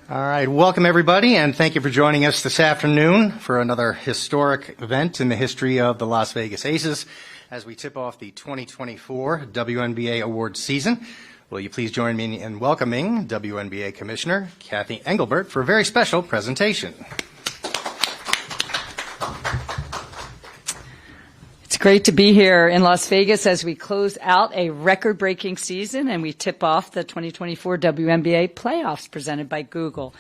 All right, welcome everybody, and thank you for joining us this afternoon for another historic event in the history of the Las Vegas Aces as we tip off the 2024 WNBA awards season. Will you please join me in welcoming WNBA Commissioner Kathy Engelbert for a very special presentation. It's great to be here in Las Vegas as we close out a record-breaking season and we tip off the 2024 WNBA playoffs presented by Google.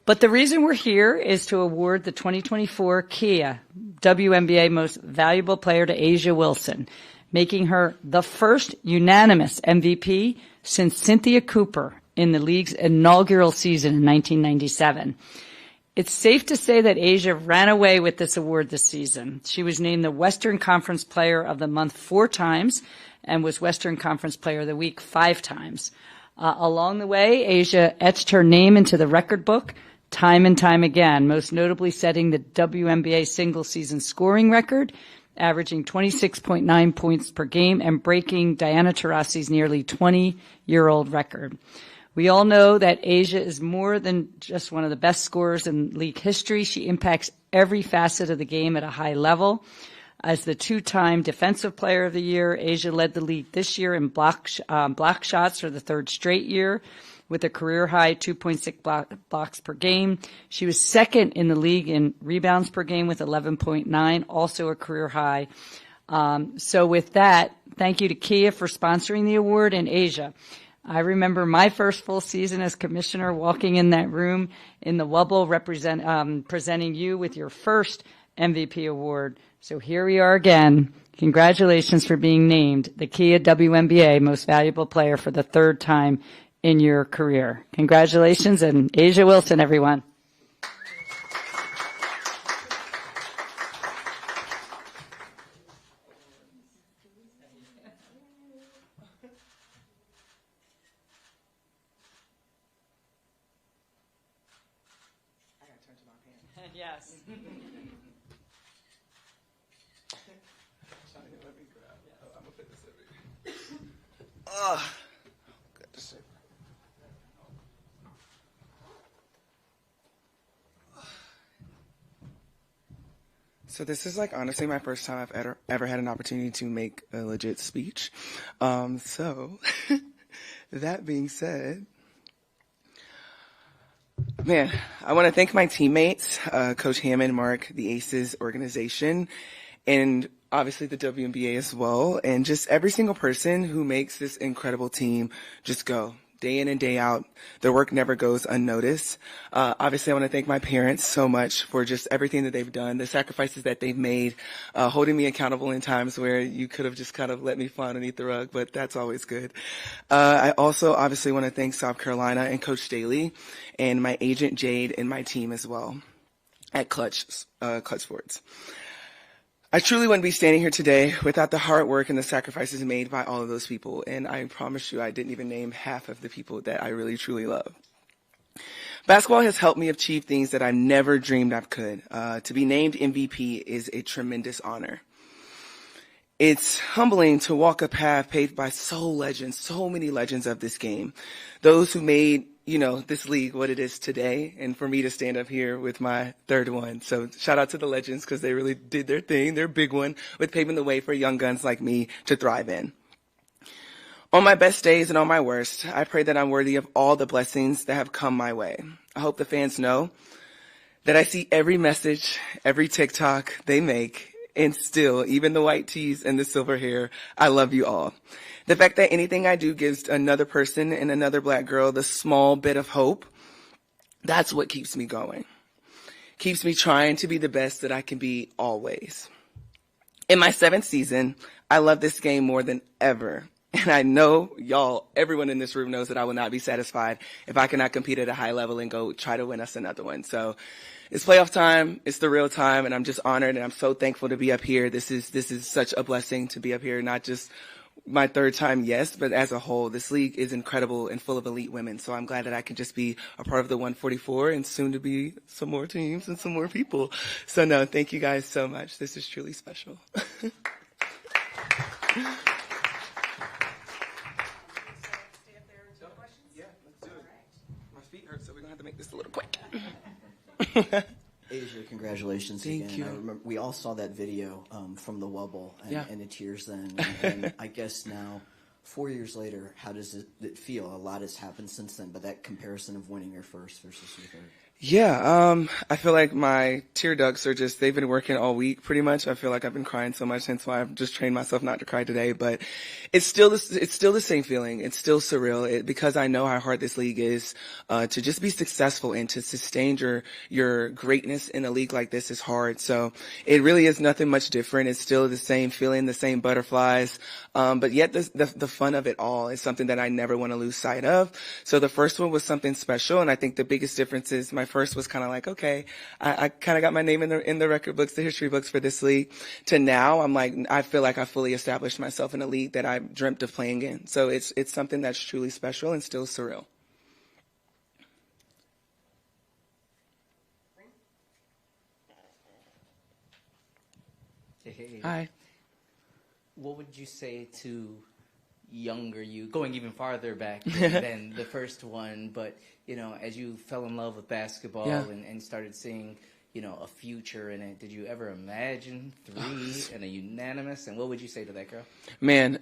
But the reason we're here is to award the 2024 Kia WNBA Most Valuable Player to A'ja Wilson, making her the first unanimous MVP since Cynthia Cooper in the league's inaugural season in 1997. It's safe to say that A'ja ran away with this award this season. She was named the Western Conference Player of the Month 4 times and was Western Conference Player of the Week 5 times. Along the way, A'ja etched her name into the record book time and time again, most notably setting the WNBA single-season scoring record, averaging 26.9 points per game and breaking Diana Taurasi's nearly 20-year-old record. We all know that A'ja is more than just one of the best scorers in league history. She impacts every facet of the game at a high level. As the 2-time Defensive Player of the Year, A'ja led the league this year in block shots for the 3rd straight year with a career-high 2.6 blocks per game. She was 2nd in the league in rebounds per game with 11.9, also a career high. So with that, thank you to Kia for sponsoring the award and A'ja. I remember my first full season as commissioner walking in that room in the Wubble presenting you with your first MVP award. So here we are again. Congratulations for being named the Kia WNBA Most Valuable Player for the 3rd time in your career. Congratulations, and A'ja Wilson, everyone. Yes. So this is honestly my first time I've ever had an opportunity to make a legit speech. So that being said, man, I want to thank my teammates, Coach Hammond, Mark, the Aces organization, and obviously the WNBA as well, and just every single person who makes this incredible team just go. Day in and day out, their work never goes unnoticed. Obviously, I want to thank my parents so much for just everything that they've done, the sacrifices that they've made, holding me accountable in times where you could have just kind of let me fly underneath the rug, but that's always good. I also obviously want to thank South Carolina and Coach Staley and my agent Jade and my team as well at Clutch Sports. I truly wouldn't be standing here today without the hard work and the sacrifices made by all of those people, and I promise you I didn't even name half of the people that I really truly love. Basketball has helped me achieve things that I never dreamed I could. To be named MVP is a tremendous honor. It's humbling to walk a path paved by so many legends of this game, those who made this league what it is today, and for me to stand up here with my 3rd one. So shout out to the legends because they really did their thing, their big one, with paving the way for young guns like me to thrive in. On my best days and on my worst, I pray that I'm worthy of all the blessings that have come my way. I hope the fans know that I see every message, every TikTok they make, and still, even the white tees and the silver hair, I love you all. The fact that anything I do gives another person and another Black girl the small bit of hope, that's what keeps me going. Keeps me trying to be the best that I can be always. In my 7th season, I love this game more than ever. And I know everyone in this room knows that I will not be satisfied if I cannot compete at a high level and go try to win us another one. So it's playoff time. It's the real time. And I'm just honored and I'm so thankful to be up here. This is such a blessing to be up here, not just my 3rd time, yes, but as a whole, this league is incredible and full of elite women. So I'm glad that I can just be a part of the 144 and soon to be some more teams and some more people. So no, thank you guys so much. This is truly special. make this a little quick. Asia, congratulations Thank again. you. I remember we all saw that video from the Wubble and the tears then. And I guess now, 4 years later, how does it feel? A lot has happened since then, but that comparison of winning your first versus your third. Yeah, I feel like my tear ducts are they've been working all week pretty much. I feel like I've been crying so much, hence why I've just trained myself not to cry today. But it's still the same feeling. It's still surreal because I know how hard this league is, to just be successful and to sustain your greatness in a league like this is hard. So it really is nothing much different. It's still the same feeling, the same butterflies. But yet the fun of it all is something that I never want to lose sight of. So the first one was something special. And I think the biggest difference is my first was kind of like, okay, I kind of got my name in the record books, the history books for this league. To now, I'm like, I feel like I fully established myself in a league that I dreamt of playing in. So it's something that's truly special and still surreal. Hey. Hi. What would you say to younger you, going even farther back than the first one, but, you know, as you fell in love with basketball and started seeing, you know, a future in it, did you ever imagine 3 and a unanimous? And what would you say to that girl? Man,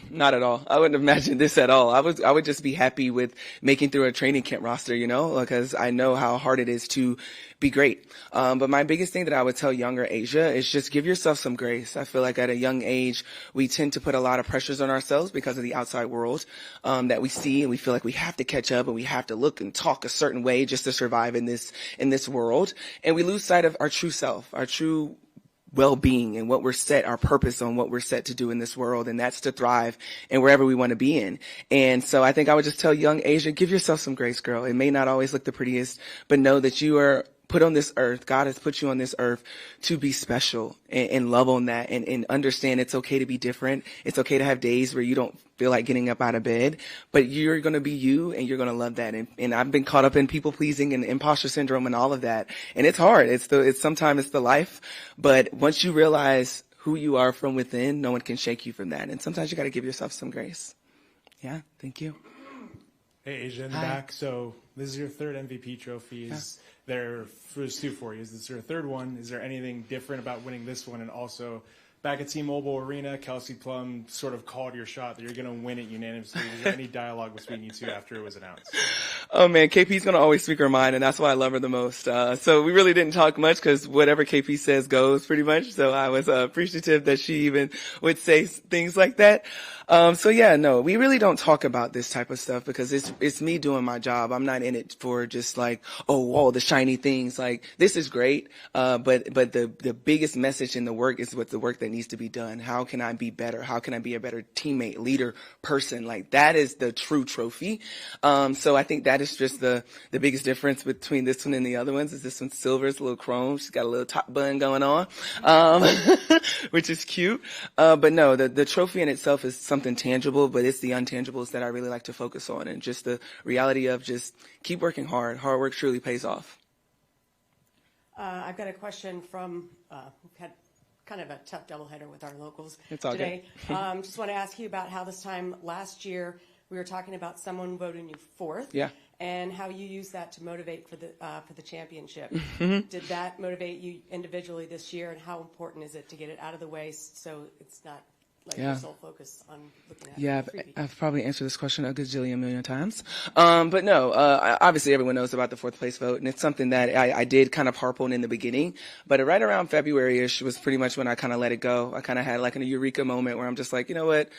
not at all. I wouldn't imagine this at all. I would just be happy with making through a training camp roster, you know, because I know how hard it is to be great. But my biggest thing that I would tell younger Asia is just give yourself some grace. I feel like at a young age, we tend to put a lot of pressures on ourselves because of the outside world, that we see, and we feel like we have to catch up and we have to look and talk a certain way just to survive in this world. And we lose sight of our true self, our true well-being and what we're set, our purpose on what we're set to do in this world, and that's to thrive and wherever we want to be in. And so I think I would just tell young Asia, give yourself some grace, girl. It may not always look the prettiest, but know that you are put on this earth. God has put you on this earth to be special and love on that and understand it's okay to be different. It's okay to have days where you don't feel like getting up out of bed, but you're going to be you and you're going to love that. And I've been caught up in people pleasing and imposter syndrome and all of that. And it's hard. Sometimes it's the life, but once you realize who you are from within, no one can shake you from that. And sometimes you got to give yourself some grace. Yeah. Thank you. Hey, Asia in the back. So this is your third MVP trophy. There was 2 for you. Is this your third one? Is there anything different about winning this one? And also, back at T-Mobile Arena, Kelsey Plum sort of called your shot that you're going to win it unanimously. Was there any dialogue between you two after it was announced? Oh, man, KP's going to always speak her mind, and that's why I love her the most. So we really didn't talk much because whatever KP says goes pretty much. So I was appreciative that she even would say things like that. So yeah, no, we really don't talk about this type of stuff because it's me doing my job. I'm not in it for just like, oh, all the shiny things. Like, this is great. But the biggest message in the work is what the work that needs to be done. How can I be better? How can I be a better teammate, leader, person? Like, that is the true trophy. So I think that is just the biggest difference between this one and the other ones is this one's silver. It's a little chrome. She's got a little top bun going on, which is cute. But no, the trophy in itself is something tangible, but it's the untangibles that I really like to focus on, and just the reality of just keep working hard. Hard work truly pays off. I've got a question from, we've had kind of a tough doubleheader with our locals It's all today. Just want to ask you about how this time last year we were talking about someone voting you fourth. Yeah. And how you use that to motivate for the championship. Did that motivate you individually this year, and how important is it to get it out of the way so it's not like your sole focus on looking at I've probably answered this question a gazillion million times. But no, obviously everyone knows about the 4th place vote, and it's something that I did kind of harp on in the beginning. But right around February-ish was pretty much when I kind of let it go. I kind of had like a eureka moment where I'm just like, you know what?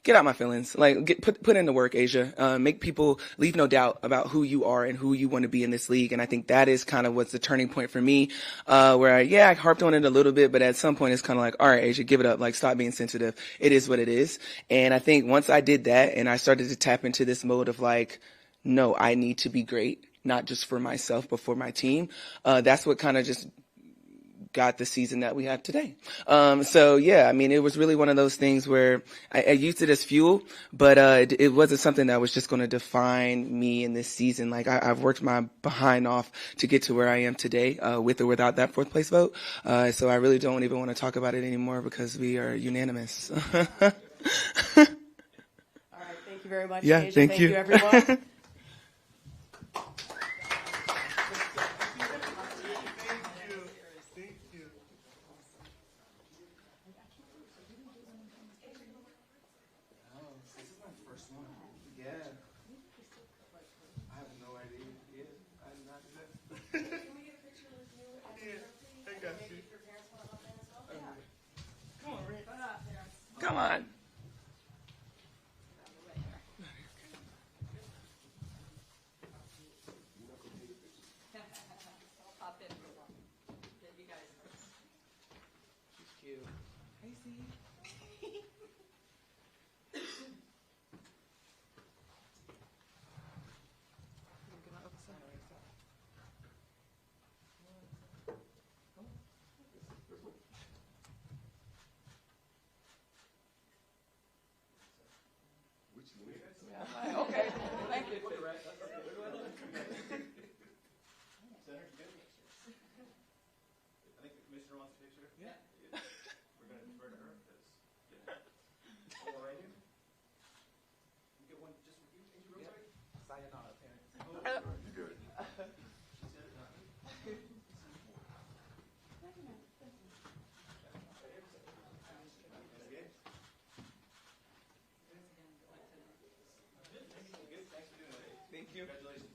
Get out my feelings. Like, put in the work, Asia. Make people leave no doubt about who you are and who you want to be in this league. And I think that is kind of what's the turning point for me, where I harped on it a little bit, but at some point it's kind of like, all right, Asia, give it up. Like, stop being sensitive. It is what it is. And I think once I did that and I started to tap into this mode of like, no, I need to be great, not just for myself, but for my team. That's what kind of just got the season that we have today. So yeah, I mean, it was really one of those things where I used it as fuel, but it wasn't something that was just going to define me in this season. Like, I've worked my behind off to get to where I am today, with or without that 4th place vote. So I really don't even want to talk about it anymore because we are unanimous. All right, thank you very much. Yeah, Asia. thank you. Thank you, everyone. Come on. Cute. Okay. Thank you. I think the commissioner wants a picture. Yeah. We're going to defer to her because. All right here. You get one just with you, Angie, real quick? Sayonara, parents. You good. Thank you. Congratulations.